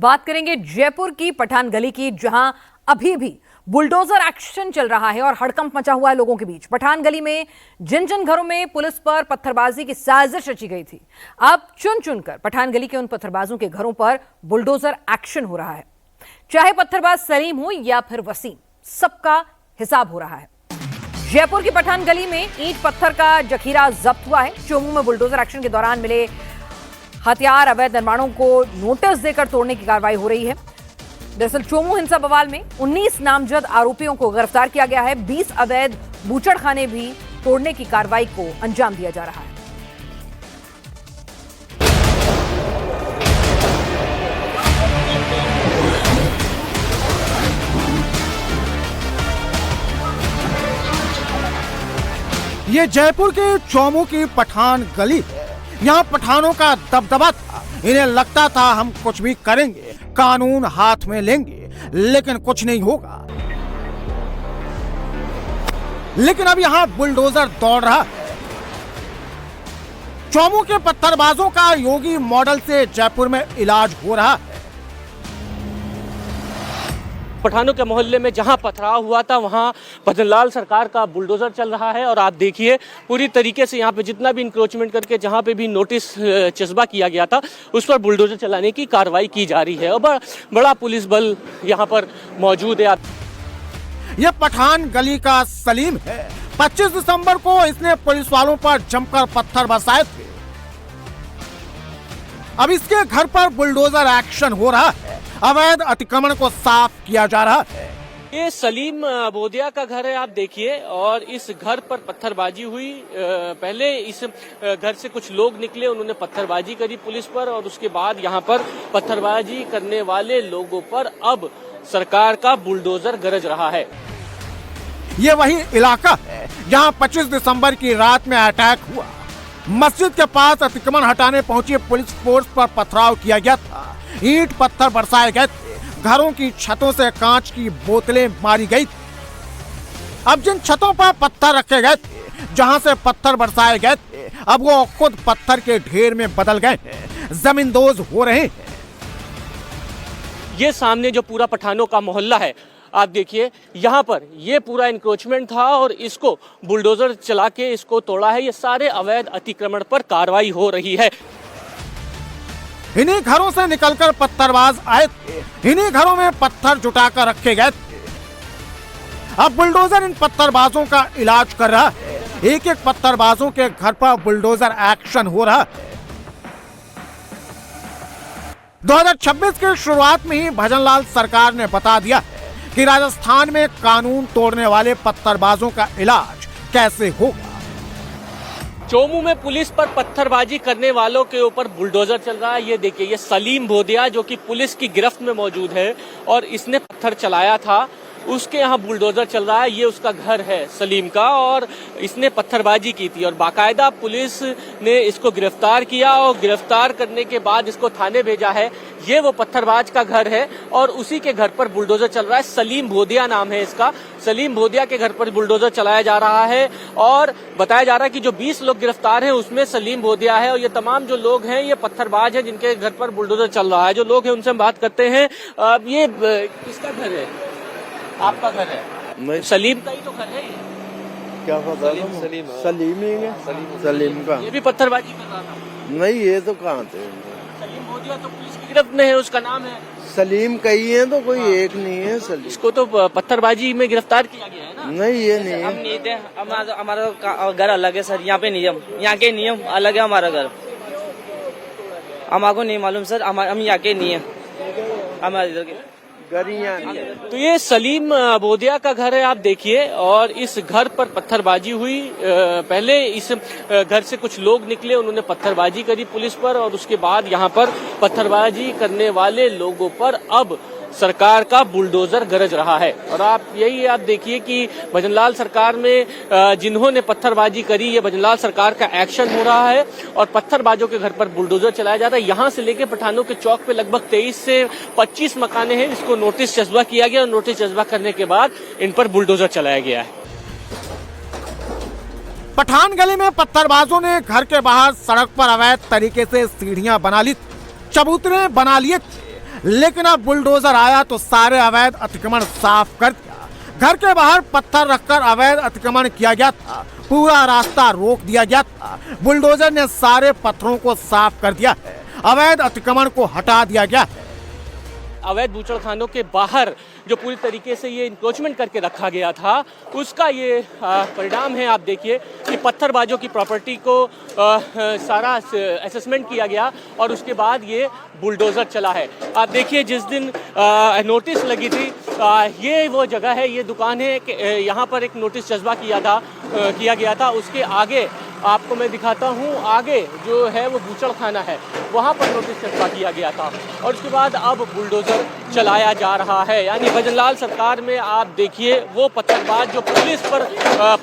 बात करेंगे जयपुर की पठान गली की, जहां अभी भी बुलडोजर एक्शन चल रहा है और हड़कंप मचा हुआ है लोगों के बीच। पठान गली में जिन जिन घरों में पुलिस पर पत्थरबाजी की साजिश रची गई थी, अब चुन चुनकर पठान गली के उन पत्थरबाजों के घरों पर बुलडोजर एक्शन हो रहा है। चाहे पत्थरबाज सलीम हो या फिर वसीम, सबका हिसाब हो रहा है। जयपुर की पठान गली में ईंट पत्थर का जखीरा जब्त हुआ है। चोमू में बुलडोजर एक्शन के दौरान मिले हथियार अवैध निर्माणों को नोटिस देकर तोड़ने की कार्रवाई हो रही है। दरअसल चोमू हिंसा बवाल में 19 नामजद आरोपियों को गिरफ्तार किया गया है। 20 अवैध बूचड़खाने भी तोड़ने की कार्रवाई को अंजाम दिया जा रहा है। ये जयपुर के चोमू की पठान गली है। यहाँ पठानों का दबदबा था। इन्हें लगता था हम कुछ भी करेंगे, कानून हाथ में लेंगे, लेकिन कुछ नहीं होगा। लेकिन अब यहाँ बुलडोजर दौड़ रहा है। चोमू के पत्थरबाजों का योगी मॉडल से जयपुर में इलाज हो रहा है। पठानों के मोहल्ले में जहां पथराव हुआ था वहां भजनलाल सरकार का बुलडोजर चल रहा है और आप देखिए पूरी तरीके से यहां पे जितना भी इंक्रोचमेंट करके जहां पे भी नोटिस चस्पा किया गया था उस पर बुलडोजर चलाने की कार्रवाई की जा रही है और बड़ा पुलिस बल यहां पर मौजूद है। ये पठान गली का सलीम है। 25 दिसंबर को इसने पुलिस वालों पर जमकर पत्थर बरसाए थे। अब इसके घर पर बुलडोजर एक्शन हो रहा है। अवैध अतिक्रमण को साफ किया जा रहा है। ये सलीम बोदिया का घर है, आप देखिए, और इस घर पर पत्थरबाजी हुई। पहले इस घर से कुछ लोग निकले, उन्होंने पत्थरबाजी करी पुलिस पर और उसके बाद यहाँ पर पत्थरबाजी करने वाले लोगों पर अब सरकार का बुलडोजर गरज रहा है। ये वही इलाका है जहाँ 25 दिसंबर की रात में अटैक हुआ। मस्जिद के पास अतिक्रमण हटाने पहुंची पुलिस फोर्स पर पथराव किया गया था। ईंट पत्थर बरसाए गए थे। घरों की छतों से कांच की बोतलें मारी गई थी। अब जिन छतों पर पत्थर रखे गए थे, जहां से पत्थर बरसाए गए थे, अब वो खुद पत्थर के ढेर में बदल गए हैं, जमींदोज हो रहे हैं। ये सामने जो पूरा पठानों का मोहल्ला है, आप देखिए, यहाँ पर ये पूरा इंक्रोचमेंट था और इसको बुलडोजर चला के इसको तोड़ा है। ये सारे अवैध अतिक्रमण पर कार्रवाई हो रही है। इन्हीं घरों से निकलकर पत्थरबाज आए थे। इन्हीं घरों में पत्थर जुटाकर रखे गए थे। अब बुलडोजर इन पत्थरबाजों का इलाज कर रहा है। एक एक पत्थरबाजों के घर पर बुलडोजर एक्शन हो रहा है। 2026 के शुरुआत में ही भजनलाल सरकार ने बता दिया है कि राजस्थान में कानून तोड़ने वाले पत्थरबाजों का इलाज कैसे होगा। चोमू में पुलिस पर पत्थरबाजी करने वालों के ऊपर बुलडोजर चल रहा है। ये देखिए, ये सलीम बोदिया जो कि पुलिस की गिरफ्त में मौजूद है और इसने पत्थर चलाया था, उसके यहाँ बुलडोजर चल रहा है। ये उसका घर है सलीम का और इसने पत्थरबाजी की थी और बाकायदा पुलिस ने इसको गिरफ्तार किया और गिरफ्तार करने के बाद इसको थाने भेजा है। ये वो पत्थरबाज का घर है और उसी के घर पर बुलडोजर चल रहा है। सलीम बोदिया नाम है इसका। सलीम बोदिया के घर पर बुलडोजर चलाया जा रहा है और बताया जा रहा है कि जो 20 लोग गिरफ्तार हैं उसमें सलीम बोदिया है और ये तमाम जो लोग हैं ये पत्थरबाज हैं जिनके घर पर बुलडोजर चल रहा है। जो लोग हैं उनसे हम बात करते हैं। ये किसका घर है? आपका घर है? सलीम का ही तो घर है ये। क्या पता? सलीम ही है। सलीम का। ये भी पत्थरबाजी कर रहा था? नहीं, ये तो कहाँ थे। सलीम बोदिया तो पुलिस की गिरफ्त में है, उसका नाम है सलीम। कई है तो कोई एक नहीं है सलीम। इसको तो पत्थरबाजी में गिरफ्तार किया गया है ना? नहीं, ये नहीं हम है। नहीं थे। हमारा घर अलग है सर। यहाँ पे नियम, यहाँ के नियम अलग है। हमारा घर हमको नहीं मालूम सर। हम यहाँ के नहीं है, हमारे इधर के। तो ये सलीम बोदिया का घर है, आप देखिए, और इस घर पर पत्थरबाजी हुई। पहले इस घर से कुछ लोग निकले, उन्होंने पत्थरबाजी करी पुलिस पर और उसके बाद यहाँ पर पत्थरबाजी करने वाले लोगों पर अब सरकार का बुलडोजर गरज रहा है। और आप देखिए कि भजनलाल सरकार में जिन्होंने पत्थरबाजी करी, ये भजनलाल सरकार का एक्शन हो रहा है और पत्थरबाजों के घर पर बुलडोजर चलाया जा रहा है। यहाँ से लेके पठानों के चौक पे लगभग 23 से 25 मकाने हैं, जिसको नोटिस चस्पा किया गया और नोटिस चस्पा करने के बाद इन पर बुलडोजर चलाया गया है। पठान गली में पत्थरबाजों ने घर के बाहर सड़क पर अवैध तरीके से सीढ़ियां बना ली, चबूतरे बना लिए। लेकिन अब बुलडोजर आया तो सारे अवैध अतिक्रमण साफ कर दिया। घर के बाहर पत्थर रखकर अवैध अतिक्रमण किया गया था, पूरा रास्ता रोक दिया गया था। बुलडोजर ने सारे पत्थरों को साफ कर दिया है, अवैध अतिक्रमण को हटा दिया गया है। अवैध बूचड़खानों के बाहर जो पूरी तरीके से ये इंक्रोचमेंट करके रखा गया था, उसका ये परिणाम है। आप देखिए कि पत्थरबाजों की प्रॉपर्टी को सारा असेसमेंट किया गया और उसके बाद ये बुलडोज़र चला है। आप देखिए जिस दिन नोटिस लगी थी, ये वो जगह है, ये दुकान है कि यहाँ पर एक नोटिस जज्बा किया गया था। उसके आगे आपको मैं दिखाता हूँ, आगे जो है वो बूचड़खाना है, वहाँ पर नोटिस जज्बा किया गया था और उसके बाद अब बुलडोज़र चलाया जा रहा है। यानी भजनलाल सरकार में आप देखिए वो पत्थरबाज जो पुलिस पर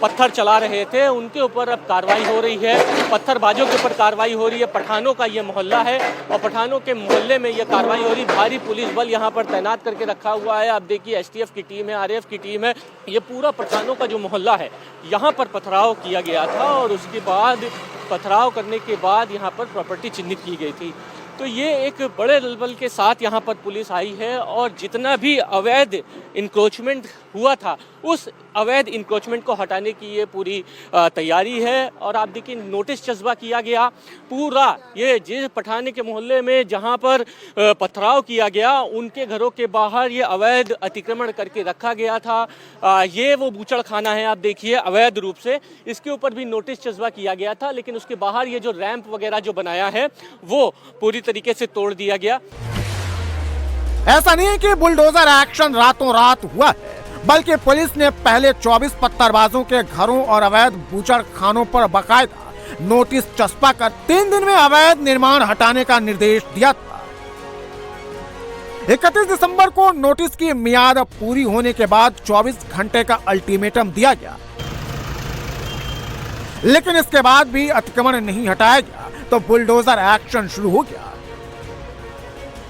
पत्थर चला रहे थे, उनके ऊपर अब कार्रवाई हो रही है, पत्थरबाजों के ऊपर कार्रवाई हो रही है। पठानों का ये मोहल्ला है और पठानों के मोहल्ले में ये कार्रवाई हो रही। भारी पुलिस बल यहाँ पर तैनात करके रखा हुआ है। आप देखिए एसटीएफ की टीम है, आरएएफ की टीम है। ये पूरा पठानों का जो मोहल्ला है, यहाँ पर पथराव किया गया था और उसके बाद पथराव करने के बाद यहाँ पर प्रॉपर्टी चिन्हित की गई थी। तो ये एक बड़े बल के साथ यहाँ पर पुलिस आई है और जितना भी अवैध इंक्रोचमेंट हुआ था, उस अवैध इंक्रोचमेंट को हटाने की ये पूरी तैयारी है। और आप देखिए नोटिस जज्बा किया गया पूरा, ये जिस पठाने के मोहल्ले में जहाँ पर पथराव किया गया, उनके घरों के बाहर ये अवैध अतिक्रमण करके रखा गया था। ये वो बूचड़खाना है, आप देखिए अवैध रूप से, इसके ऊपर भी नोटिस जज्बा किया गया था। लेकिन उसके बाहर ये जो रैंप वगैरह जो बनाया है, वो पूरी तरीके से तोड़ दिया गया। ऐसा नहीं है कि बुलडोजर एक्शन रातों रात हुआ है, बल्कि पुलिस ने पहले 24 पत्थरबाजों के घरों और अवैध बूचड़खानों पर बाकायदा नोटिस चस्पा कर 3 दिन में अवैध निर्माण हटाने का निर्देश दिया था। 31 दिसंबर को नोटिस की मियाद पूरी होने के बाद 24 घंटे का अल्टीमेटम दिया गया, लेकिन इसके बाद भी अतिक्रमण नहीं हटाया गया तो बुलडोजर एक्शन शुरू हो गया।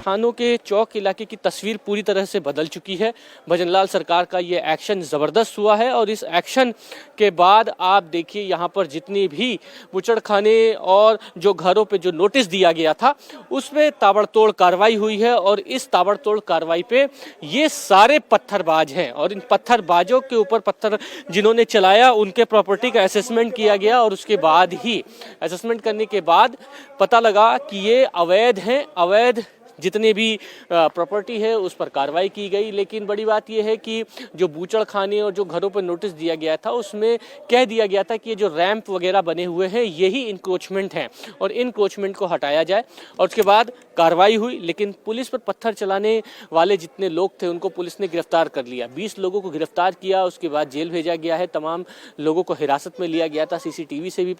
थानों के चौक इलाके की तस्वीर पूरी तरह से बदल चुकी है। भजनलाल सरकार का ये एक्शन ज़बरदस्त हुआ है और इस एक्शन के बाद आप देखिए यहाँ पर जितनी भी बूचड़खाने और जो घरों पे जो नोटिस दिया गया था, उस पर ताबड़तोड़ कार्रवाई हुई है और इस ताबड़तोड़ कार्रवाई पे ये सारे पत्थरबाज हैं और इन पत्थरबाजों के ऊपर पत्थर जिन्होंने चलाया, उनके प्रॉपर्टी का असेसमेंट किया गया और उसके बाद ही असेसमेंट करने के बाद पता लगा कि ये अवैध हैं। अवैध जितने भी प्रॉपर्टी है उस पर कार्रवाई की गई। लेकिन बड़ी बात यह है कि जो बूचड़खाने और जो घरों पर नोटिस दिया गया था, उसमें कह दिया गया था कि ये जो रैंप वगैरह बने हुए हैं, यही इंक्रोचमेंट हैं और इंक्रोचमेंट को हटाया जाए। और उसके बाद कार्रवाई हुई, लेकिन पुलिस पर पत्थर चलाने वाले जितने लोग थे उनको पुलिस ने गिरफ्तार कर लिया। 20 लोगों को गिरफ्तार किया, उसके बाद जेल भेजा गया है। तमाम लोगों को हिरासत में लिया गया था, सीसीटीवी से भी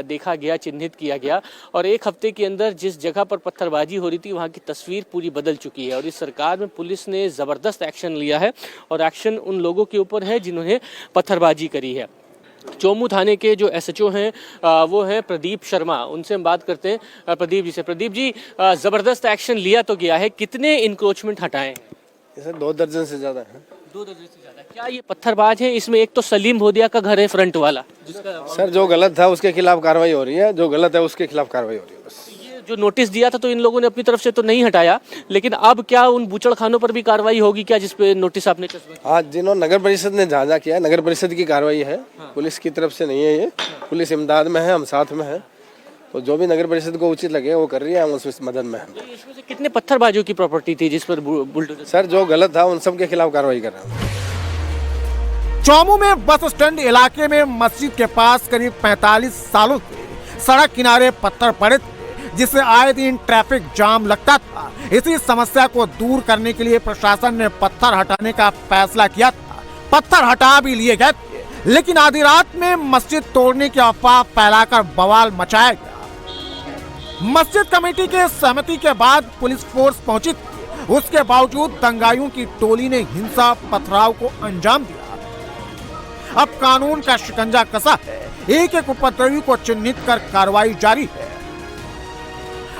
देखा गया, चिन्हित किया गया और 1 हफ्ते के अंदर जिस जगह पर पत्थरबाजी हो रही थी, वहाँ की तस्वीर पूरी बदल चुकी है। और इस सरकार में पुलिस ने जबरदस्त एक्शन लिया है और एक्शन उन लोगों के ऊपर है जिन्होंने पत्थरबाजी करी है। चोमू थाने के जो एसएचओ हैं वो हैं प्रदीप शर्मा, उनसे हम बात करते हैं प्रदीप जी से। प्रदीप जी, जबरदस्त एक्शन लिया तो गया है, कितने इंक्रोचमेंट हटाए? सर 2 दर्जन से ज्यादा है। 2 दर्जन से ज्यादा। क्या ये पत्थरबाज है? इसमें एक तो सलीम भोदिया का घर है, फ्रंट वाला, जिसका सर जो गलत था उसके खिलाफ कार्रवाई हो रही है, जो गलत है उसके खिलाफ कार्रवाई हो रही है। बस जो नोटिस दिया था तो इन लोगों ने अपनी तरफ से तो नहीं हटाया, लेकिन अब क्या उन बूचड़खानों पर भी कार्रवाई होगी क्या, जिसपे नोटिस आपने चस्पा? हाँ, जिन्होंने नगर परिषद ने जांचा किया है, नगर परिषद की कार्रवाई है। हाँ। पुलिस की तरफ से नहीं है, ये पुलिस इमदाद में है, हम साथ में है। तो जो भी नगर परिषद को उचित लगे वो कर रही है, हम उस मदद में हैं। तो इसमें से कितने पत्थरबाजों की प्रॉपर्टी थी जिस पर बुलडोजर? सर जो गलत था उन सब के खिलाफ कार्रवाई कर रहे हैं। चौमू में बस स्टैंड इलाके में मस्जिद के पास करीब 45 सालों से सड़क किनारे पत्थर पड़े थे, जिससे आए दिन ट्रैफिक जाम लगता था। इसी समस्या को दूर करने के लिए प्रशासन ने पत्थर हटाने का फैसला किया था। पत्थर हटा भी लिए गए थे, लेकिन आधी रात में मस्जिद तोड़ने की अफवाह फैलाकर बवाल मचाया गया। मस्जिद कमेटी के सहमति के बाद पुलिस फोर्स पहुंची थी, उसके बावजूद दंगाइयों की टोली ने हिंसा पथराव को अंजाम दिया। अब कानून का शिकंजा कसा है, एक उपद्रवी को चिन्हित कर कार्रवाई जारी है।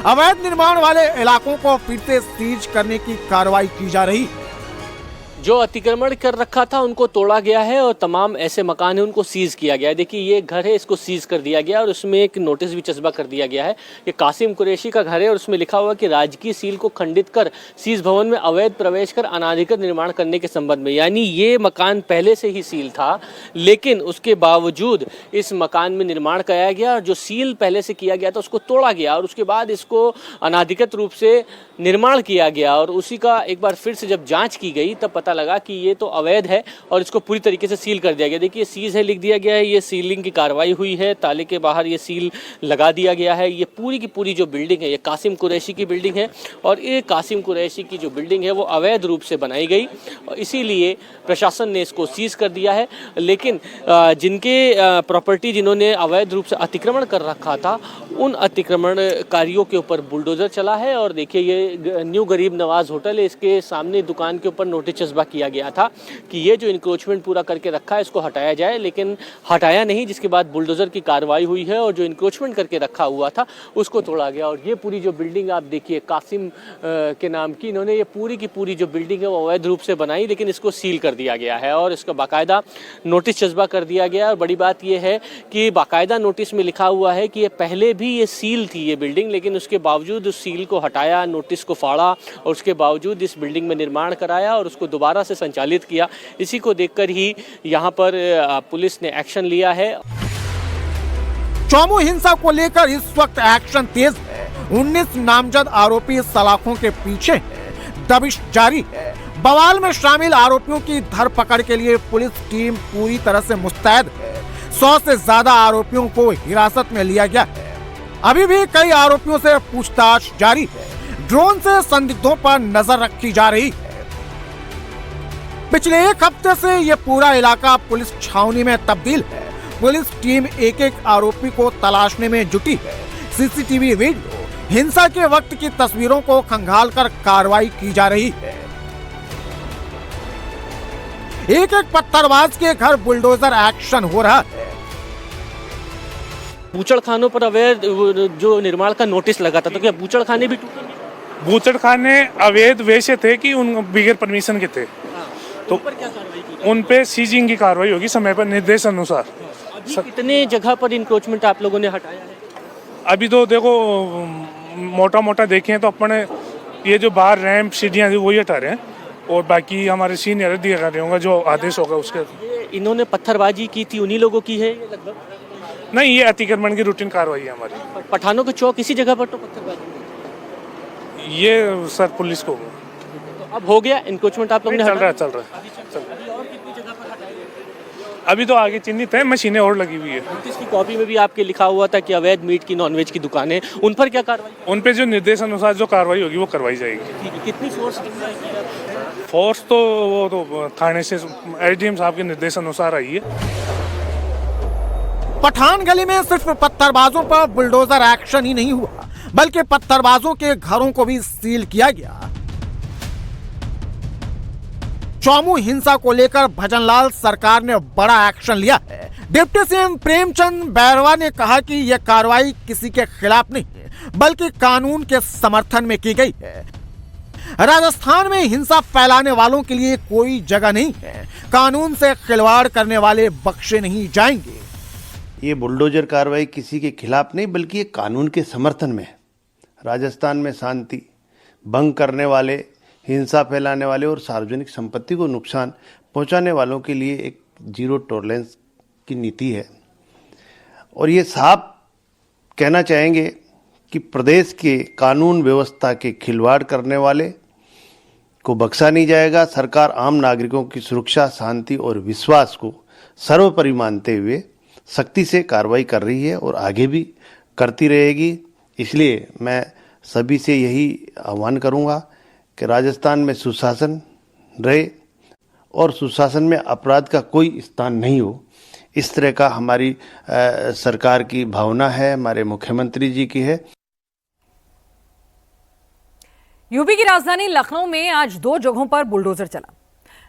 अवैध निर्माण वाले इलाकों को फिर से सीज करने की कार्रवाई की जा रही है। जो अतिक्रमण कर रखा था उनको तोड़ा गया है और तमाम ऐसे मकान हैं उनको सीज किया गया है। देखिए ये घर है, इसको सीज कर दिया गया और उसमें एक नोटिस भी चस्पा कर दिया गया है। ये कासिम कुरैशी का घर है और उसमें लिखा हुआ है कि राजकीय सील को खंडित कर सीज भवन में अवैध प्रवेश कर अनाधिकृत निर्माण करने के संबंध में। यानी ये मकान पहले से ही सील था, लेकिन उसके बावजूद इस मकान में निर्माण कराया गया और जो सील पहले से किया गया था उसको तोड़ा गया और उसके बाद इसको अनाधिकृत रूप से निर्माण किया गया। और उसी का एक बार फिर से जब जाँच की गई तब पता लगा कि ये तो अवैध है और इसको पूरी तरीके से सील कर दिया गया। देखिए सीज है लिख दिया गया है, ये सीलिंग की कार्रवाई हुई है, ताले के बाहर ये सील लगा दिया गया है। ये पूरी की पूरी जो बिल्डिंग है ये कासिम कुरैशी की बिल्डिंग है और ये कासिम कुरैशी की जो बिल्डिंग है वो अवैध रूप से बनाई गई और इसीलिए प्रशासन ने इसको सीज कर दिया है। लेकिन जिनके प्रॉपर्टी जिन्होंने अवैध रूप से अतिक्रमण कर रखा था उन अतिक्रमणकारियों के ऊपर बुलडोजर चला है। और देखिए ये न्यू गरीब नवाज होटल है, इसके सामने दुकान के ऊपर नोटिस चस्पा किया गया था कि ये जो इंक्रोचमेंट पूरा करके रखा है इसको हटाया जाए, लेकिन हटाया नहीं, जिसके बाद बुलडोजर की कार्रवाई हुई है और जो इंक्रोचमेंट करके रखा हुआ था उसको तोड़ा गया। और ये पूरी जो बिल्डिंग आप देखिए कासिम के नाम की, इन्होंने ये पूरी की पूरी जो बिल्डिंग है वो अवैध रूप से बनाई, लेकिन इसको सील कर दिया गया है और इसका बाकायदा नोटिस चस्पा कर दिया गया। और बड़ी बात यह है कि बाकायदा नोटिस में लिखा हुआ है कि ये पहले भी ये सील थी ये बिल्डिंग, लेकिन उसके बावजूद उस सील को हटाया, नोटिस को फाड़ा और उसके बावजूद इस बिल्डिंग में निर्माण कराया और उसको दोबारा से संचालित किया। इसी को देखकर ही यहाँ पर पुलिस ने एक्शन लिया है। चौमू हिंसा को लेकर इस वक्त एक्शन तेज है। 19 नामजद आरोपी सलाखों के पीछे है, दबिश जारी है। बवाल में शामिल आरोपियों की धरपकड़ के लिए पुलिस टीम पूरी तरह से मुस्तैद है। 100 से ज्यादा आरोपियों को हिरासत में लिया गया है। अभी भी कई आरोपियों से पूछताछ जारी है। ड्रोन से संदिग्धों पर नजर रखी जा रही है। पिछले एक हफ्ते से यह पूरा इलाका पुलिस छावनी में तब्दील है। पुलिस टीम एक एक आरोपी को तलाशने में जुटी है। सीसीटीवी वीडियो, हिंसा के वक्त की तस्वीरों को खंगालकर कार्रवाई की जा रही है। एक एक पत्थरबाज के घर बुलडोजर एक्शन हो रहा है। बूचड़खानों पर अवैध जो निर्माण का नोटिस लगा था, तो क्या बूचड़खाने भी टूटे? बूचड़खाने अवैध वैसे थे कि उन बगैर परमिशन के थे, तो उन पे सीजिंग की कार्रवाई होगी समय पर निर्देश अनुसार। अभी कितने जगह पर इंक्रोचमेंट आप लोगों ने हटाया है? अभी तो देखो मोटा मोटा देखें तो अपने ये जो बाहर रैंप सीढ़ियाँ वही हटा रहे हैं और बाकी हमारे सीनियर दिया कर रहे होंगे जो आदेश होगा उसके। इन्होंने पत्थरबाजी की थी उन्हीं लोगों की है ये लगभग? नहीं, ये अतिक्रमण की रूटीन कार्रवाई है हमारी। पठानों के चौक इसी जगह पर तो पत्थरबाजी ये सर पुलिस को तो अब हो गया इंक्रोचमेंट आप लोगों ने? चल रहा है। अभी तो आगे चिन्हित है, मशीनें और लगी हुई है। नोटिस की कॉपी में भी आपके लिखा हुआ था कि अवैध मीट की नॉनवेज की दुकानें, उन पर क्या कार्रवाई? उन पे जो निर्देश अनुसार जो कार्रवाई होगी वो करवाई जाएगी। कितनी फोर्स? फोर्स तो वो तो थाने से एसडीएम साहब के निर्देश अनुसार आई है। पठान गली में सिर्फ पत्थरबाजों पर बुलडोजर एक्शन ही नहीं हुआ, बल्कि पत्थरबाजों के घरों को भी सील किया गया। चौमू हिंसा को लेकर भजनलाल सरकार ने बड़ा एक्शन लिया है। डिप्टी सीएम प्रेमचंद बैरवा ने कहा कि यह कार्रवाई किसी के खिलाफ नहीं बल्कि कानून के समर्थन में की गई है। राजस्थान में हिंसा फैलाने वालों के लिए कोई जगह नहीं है। कानून से खिलवाड़ करने वाले बख्शे नहीं जाएंगे। ये बुलडोजर कार्रवाई किसी के खिलाफ नहीं बल्कि ये कानून के समर्थन में है। राजस्थान में शांति भंग करने वाले, हिंसा फैलाने वाले और सार्वजनिक संपत्ति को नुकसान पहुंचाने वालों के लिए एक जीरो टॉलरेंस की नीति है। और ये साफ कहना चाहेंगे कि प्रदेश के कानून व्यवस्था के खिलवाड़ करने वाले को बख्शा नहीं जाएगा। सरकार आम नागरिकों की सुरक्षा, शांति और विश्वास को सर्वोपरि मानते हुए सख्ती से कार्रवाई कर रही है और आगे भी करती रहेगी। इसलिए मैं सभी से यही आह्वान करूंगा कि राजस्थान में सुशासन रहे और सुशासन में अपराध का कोई स्थान नहीं हो। इस तरह का हमारी सरकार की भावना है, हमारे मुख्यमंत्री जी की है। यूपी की राजधानी लखनऊ में आज 2 जगहों पर बुलडोजर चला।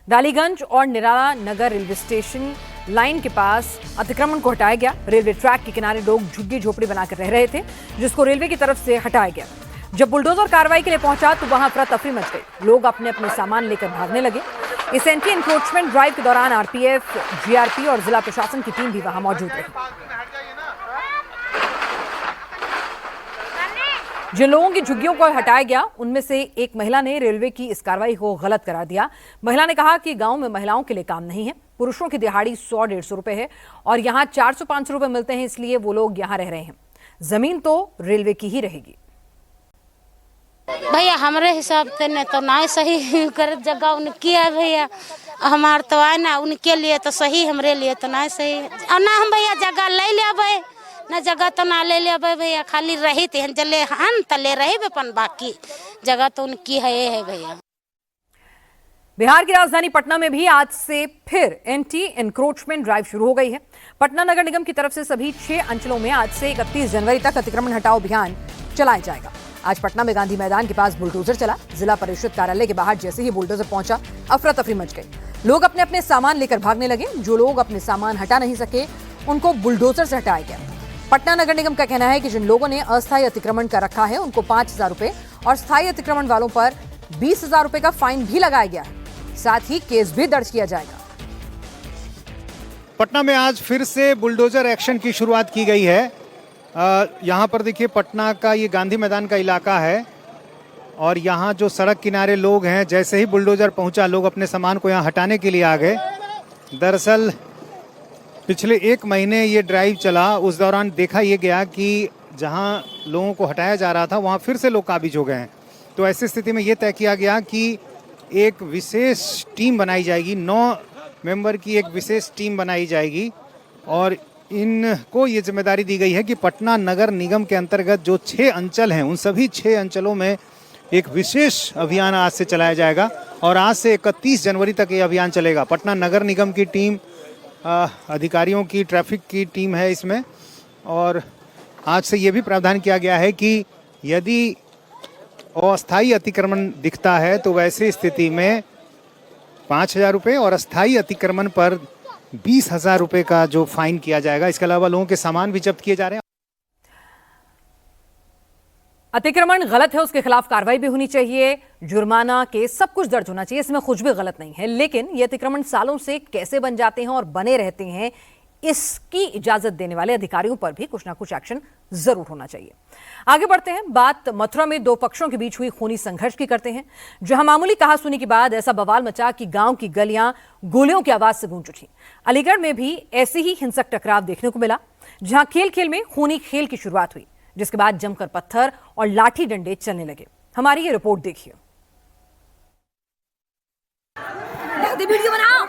डालीगंज और निराला नगर रेलवे स्टेशन लाइन के पास अतिक्रमण को हटाया गया। रेलवे ट्रैक के किनारे लोग झुग्गी झोपड़ी बनाकर रह रहे थे, जिसको रेलवे की तरफ से हटाया गया। जब बुलडोजर कार्रवाई के लिए पहुंचा तो वहां अफरा तफरी मच गई। लोग अपने अपने सामान लेकर भागने लगे। इस एंटी एनक्रोचमेंट ड्राइव के दौरान आरपीएफ, जीआरपी और जिला प्रशासन की टीम भी वहां मौजूद रही। जिन लोगों की झुग्गियों को हटाया गया उनमें से एक महिला ने रेलवे की इस कार्रवाई को गलत करार दिया। महिला ने कहा कि गांव में महिलाओं के लिए काम नहीं है, पुरुषों की दिहाड़ी 100-150 रुपए है और यहां 400-500 रुपए मिलते हैं, इसलिए वो लोग यहां रह रहे हैं। जमीन तो रेलवे की ही रहेगी। भैया हमारे हिसाब से न तो ना सही कर जगह उनकी है भैया, हमार तो है ना उनके लिए तो सही, हमरे लिए तो ना सही और ना हम भैया जगह ले लेबै ना, जगह तो ना ले लेबै भैया, खाली रही थे जले हम तले रहे अपन, बाकी जगह तो उनकी है भैया। बिहार की राजधानी पटना में भी आज से फिर एंटी एनक्रोचमेंट ड्राइव शुरू हो गई है। पटना नगर निगम की तरफ से सभी 6 अंचलों में आज से 31 जनवरी तक अतिक्रमण हटाओ अभियान चलाया जाएगा। आज पटना में गांधी मैदान के पास बुलडोजर चला। जिला परिषद कार्यालय के बाहर जैसे ही बुलडोजर पहुंचा, अफरा तफरी मच गई। लोग अपने अपने सामान लेकर भागने लगे। जो लोग अपने सामान हटा नहीं सके उनको बुलडोजर से हटाया गया। पटना नगर निगम का कहना है कि जिन लोगों ने अस्थायी अतिक्रमण कर रखा है उनको 5,000 रुपए और स्थायी अतिक्रमण वालों पर 20,000 रुपए का फाइन भी लगाया गया है। साथ ही केस भी दर्ज किया जाएगा। पटना में आज फिर से बुलडोजर एक्शन की शुरुआत की गई है। यहाँ पर देखिए पटना का ये गांधी मैदान का इलाका है और यहाँ जो सड़क किनारे लोग हैं, जैसे ही बुलडोजर पहुँचा लोग अपने सामान को यहाँ हटाने के लिए आ गए। दरअसल पिछले 1 महीने ये ड्राइव चला, उस दौरान देखा ये गया कि जहाँ लोगों को हटाया जा रहा था वहाँ फिर से लोग काबिज हो गए हैं। तो ऐसी स्थिति में ये तय किया गया कि एक विशेष टीम बनाई जाएगी, 9 मेंबर की एक विशेष टीम बनाई जाएगी और इनको ये जिम्मेदारी दी गई है कि पटना नगर निगम के अंतर्गत जो 6 अंचल हैं उन सभी 6 अंचलों में एक विशेष अभियान आज से चलाया जाएगा और आज से 31 जनवरी तक ये अभियान चलेगा। पटना नगर निगम की टीम, अधिकारियों की, ट्रैफिक की टीम है इसमें और आज से ये भी प्रावधान किया गया है कि यदि अस्थायी अतिक्रमण दिखता है तो वैसी स्थिति में 5,000 रुपये और अस्थायी अतिक्रमण पर 20,000 रुपये का जो फाइन किया जाएगा। इसके अलावा लोगों के सामान भी जब्त किए जा रहे हैं। अतिक्रमण गलत है, उसके खिलाफ कार्रवाई भी होनी चाहिए, जुर्माना केस सब कुछ दर्ज होना चाहिए, इसमें कुछ भी गलत नहीं है। लेकिन ये अतिक्रमण सालों से कैसे बन जाते हैं और बने रहते हैं, इसकी इजाजत देने वाले अधिकारियों पर भी कुछ ना कुछ एक्शन जरूर होना चाहिए। आगे बढ़ते हैं। बात मथुरा में 2 पक्षों के बीच हुई खूनी संघर्ष की करते हैं, जहां मामूली कहासुनी के बाद ऐसा बवाल मचा कि गांव की गलियां गोलियों की आवाज से गूंज उठी। अलीगढ़ में भी ऐसे ही हिंसक टकराव देखने को मिला, जहां खेल खेल में खूनी खेल की शुरुआत हुई, जिसके बाद जमकर पत्थर और लाठी डंडे चलने लगे। हमारी ये रिपोर्ट देखिए। वीडियो बनाओ,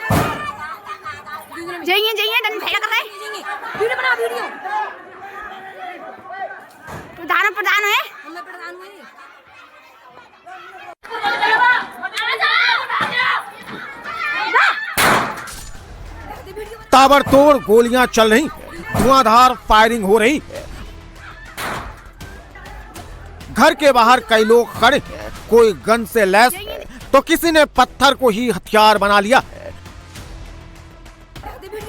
जाइए जाइए डंडे भैया कर रहे हैं, वीडियो बनाओ, वीडियो प्रधान है, मैं प्रधान हूं। ताबड़तोड़ गोलियां चल रही, धुआंधार फायरिंग हो रही। घर के बाहर कई लोग खड़े हैं, कोई गन से लैस है तो किसी ने पत्थर को ही हथियार बना लिया है।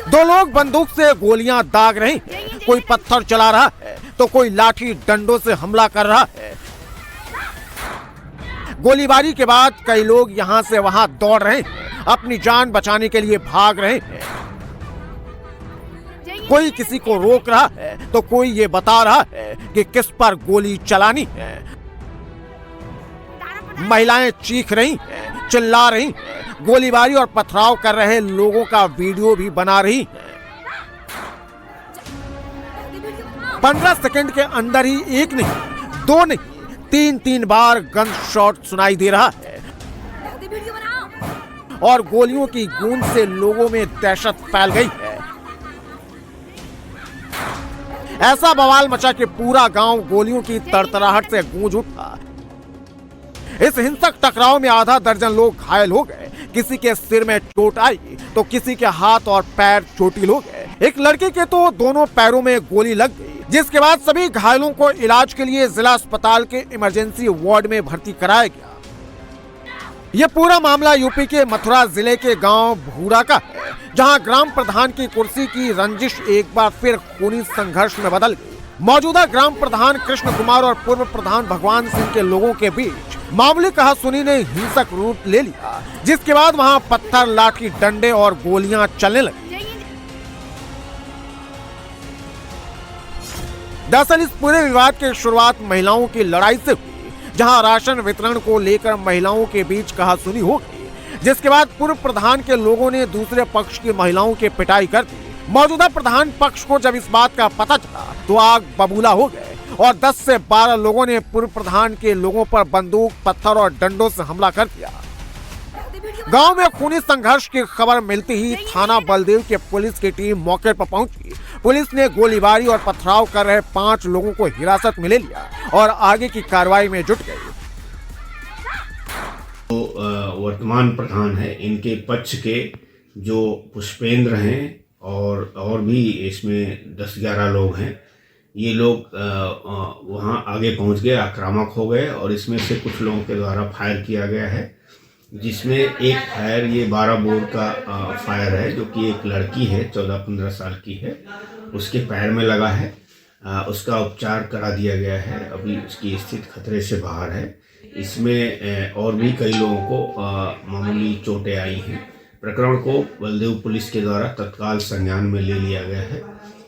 2 लोग बंदूक से गोलियां दाग रहे हैं, कोई पत्थर चला रहा है तो कोई लाठी डंडों से हमला कर रहा है। गोलीबारी के बाद कई लोग यहां से वहां दौड़ रहे हैं, अपनी जान बचाने के लिए भाग रहे हैं। कोई किसी को रोक रहा है तो कोई ये बता रहा है कि किस पर गोली चलानी है। महिलाएं चीख रही हैं, चिल्ला रही हैं, गोलीबारी और पथराव कर रहे लोगों का वीडियो भी बना रही हैं। 15 सेकंड के अंदर ही 1 नहीं, 2 नहीं, 3 बार गन शॉट सुनाई दे रहा है और गोलियों की गूंज से लोगों में दहशत फैल गई है। ऐसा बवाल मचा कि पूरा गांव गोलियों की तरतराहट से गूंज उठा। इस हिंसक टकराव में आधा दर्जन लोग घायल हो गए, किसी के सिर में चोट आई तो किसी के हाथ और पैर चोटिल हो गए। एक लड़के के तो दोनों पैरों में गोली लग गई, जिसके बाद सभी घायलों को इलाज के लिए जिला अस्पताल के इमरजेंसी वार्ड में भर्ती कराया गया। यह पूरा मामला यूपी के मथुरा जिले के गांव भूरा का है, जहां ग्राम प्रधान की कुर्सी की रंजिश एक बार फिर खूनी संघर्ष में बदल गई। मौजूदा ग्राम प्रधान कृष्ण कुमार और पूर्व प्रधान भगवान सिंह के लोगों के बीच मामूली कहासुनी ने हिंसक रूप ले लिया, जिसके बाद वहां पत्थर, लाठी, डंडे और गोलियां चलने लगी। दरअसल इस पूरे विवाद की शुरुआत महिलाओं की लड़ाई से हुई, जहां राशन वितरण को लेकर महिलाओं के बीच कहासुनी हो गई, जिसके बाद पूर्व प्रधान के लोगों ने दूसरे पक्ष की महिलाओं की पिटाई कर दी। मौजूदा प्रधान पक्ष को जब इस बात का पता चला तो आग बबूला हो गए और 10 से 12 लोगों ने पूर्व प्रधान के लोगों पर बंदूक, पत्थर और डंडों से हमला कर दिया। गांव में खूनी संघर्ष की खबर मिलते ही थाना बलदेव के पुलिस की टीम मौके पर पहुंची। पुलिस ने गोलीबारी और पथराव कर रहे 5 लोगों को हिरासत में ले लिया और आगे की कार्रवाई में जुट गई। तो वर्तमान प्रधान है, इनके पक्ष के जो पुष्पेंद्र हैं और भी इसमें 10-11 लोग हैं, ये लोग वहां आगे पहुंच गए, आक्रामक हो गए और इसमें से कुछ लोगों के द्वारा फायर किया गया है, जिसमें एक फायर ये 12 बोर का फायर है, जो कि एक लड़की है 14-15 साल की है, उसके पैर में लगा है। उसका उपचार करा दिया गया है, अभी उसकी स्थिति खतरे से बाहर है। इसमें और भी कई लोगों को मामूली चोटें आई हैं। प्रकरण को बलदेव पुलिस के द्वारा तत्काल संज्ञान में ले लिया गया है।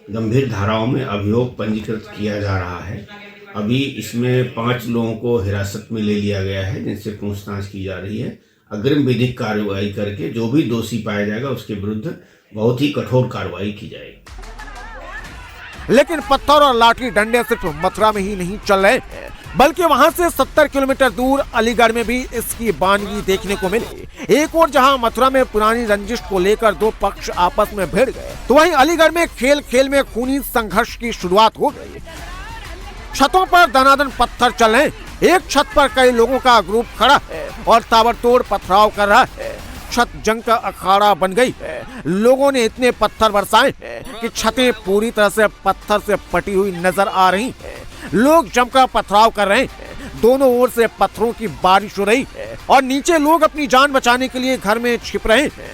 गंभीर धाराओं में अभियोग पंजीकृत किया जा रहा है। अभी इसमें 5 लोगों को हिरासत में ले लिया गया है, जिनसे पूछताछ की जा रही है। अग्रिम विधिक कार्रवाई करके जो भी दोषी पाया जाएगा उसके विरुद्ध बहुत ही कठोर कार्रवाई की जाएगी। लेकिन पत्थर और लाठी डंडे सिर्फ मथुरा में ही नहीं चल रहे हैं, बल्कि वहां से 70 किलोमीटर दूर अलीगढ़ में भी इसकी बानगी देखने को मिली। एक और जहां मथुरा में पुरानी रंजिश को लेकर 2 पक्ष आपस में भिड़ गए, तो वहीं अलीगढ़ में खेल खेल में खूनी संघर्ष की शुरुआत हो गई। छतों पर दनादन पत्थर चल रहे, एक छत पर कई लोगों का ग्रुप खड़ा है और ताबड़तोड़ पथराव कर रहा है। छत जंग का अखाड़ा बन गई है। लोगों ने इतने पत्थर बरसाए हैं कि छतें पूरी तरह से पत्थर से पटी हुई नजर आ रही हैं। लोग जमकर पथराव कर रहे हैं, दोनों ओर से पत्थरों की बारिश हो रही है और नीचे लोग अपनी जान बचाने के लिए घर में छिप रहे हैं।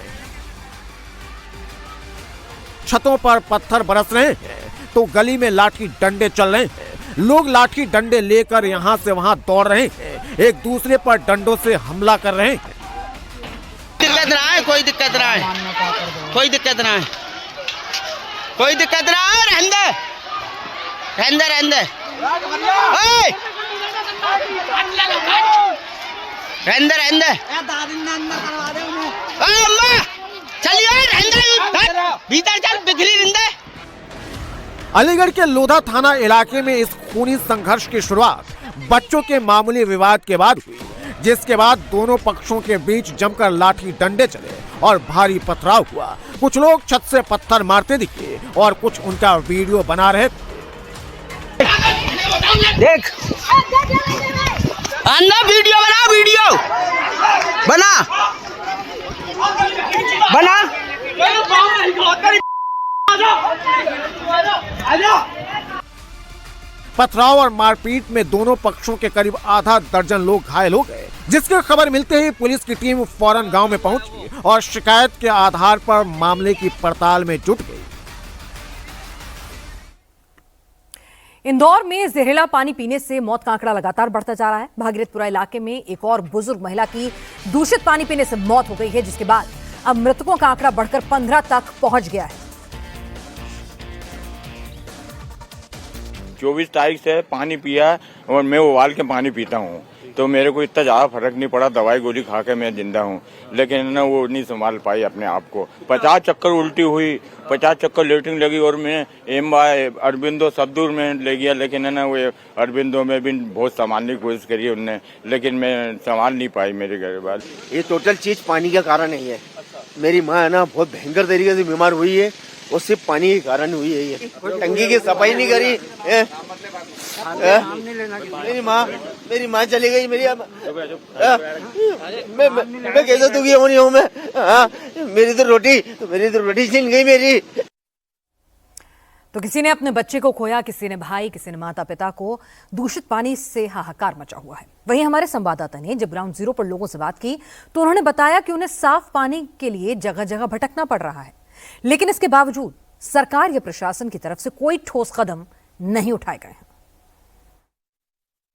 छतों पर पत्थर बरस रहे हैं तो गली में लाठी डंडे चल रहे हैं। लोग लाठी डंडे लेकर यहाँ से वहाँ दौड़ रहे हैं, एक दूसरे पर डंडों से हमला कर रहे हैं। दिक्कत ना है, कोई दिक्कत ना है, कोई दिक्कत ना है, कोई दिक्कत ना है। रहंदे रहंदे रहंदे रहंदे रहंदे अम्मा चलिए रहंदे भीतर चल बिखली रहंदे। अलीगढ़ के लोधा थाना इलाके में इस खूनी संघर्ष की शुरुआत बच्चों के मामूली विवाद के बाद हुई, जिसके बाद दोनों पक्षों के बीच जमकर लाठी डंडे चले और भारी पथराव हुआ। कुछ लोग छत से पत्थर मारते दिखे और कुछ उनका वीडियो बना रहे थे। देख अन्ना वीडियो बना, वीडियो बना बना। पथराव और मारपीट में दोनों पक्षों के करीब आधा दर्जन लोग घायल हो गए, जिसकी खबर मिलते ही पुलिस की टीम फौरन गांव में पहुंची और शिकायत के आधार पर मामले की पड़ताल में जुट गई। इंदौर में जहरीला पानी पीने से मौत का आंकड़ा लगातार बढ़ता जा रहा है। भागीरथपुरा इलाके में एक और बुजुर्ग महिला की दूषित पानी पीने से मौत हो गई है, जिसके बाद अब मृतकों का आंकड़ा बढ़कर 15 तक पहुंच गया है। 24 तारीख से पानी पिया और मैं उबाल के पानी पीता हूँ, तो मेरे को इतना ज़्यादा फर्क नहीं पड़ा। दवाई गोली खा के मैं जिंदा हूँ, लेकिन ना वो नहीं संभाल पाई अपने आप को। 50 चक्कर उल्टी हुई, 50 चक्कर लेटरिन लगी और मैं अरबिंदो सब्दूर में ले गया, लेकिन है ना वो अरबिंदो में भी बहुत संभालने की कोशिश करी उनने, लेकिन मैं संभाल नहीं पाई मेरे घर वाले। ये टोटल चीज पानी का कारण नहीं है। मेरी माँ है ना बहुत भयंकर तरीके से बीमार हुई है और सिर्फ पानी के कारण हुई है। ये टंकी की सफाई नहीं करी। मेरी माँ चली गई। मैं कैसे दुखी होनी हूँ मैं। मेरी तो रोटी छीन गई मेरी। तो किसी ने अपने बच्चे को खोया, किसी ने भाई, किसी ने माता पिता को। दूषित पानी से हाहाकार मचा हुआ है। वहीं हमारे संवाददाता ने जब ग्राउंड जीरो पर लोगों से बात की तो उन्होंने बताया कि उन्हें साफ पानी के लिए जगह जगह भटकना पड़ रहा है, लेकिन इसके बावजूद सरकार या प्रशासन की तरफ से कोई ठोस कदम नहीं उठाए गए हैं।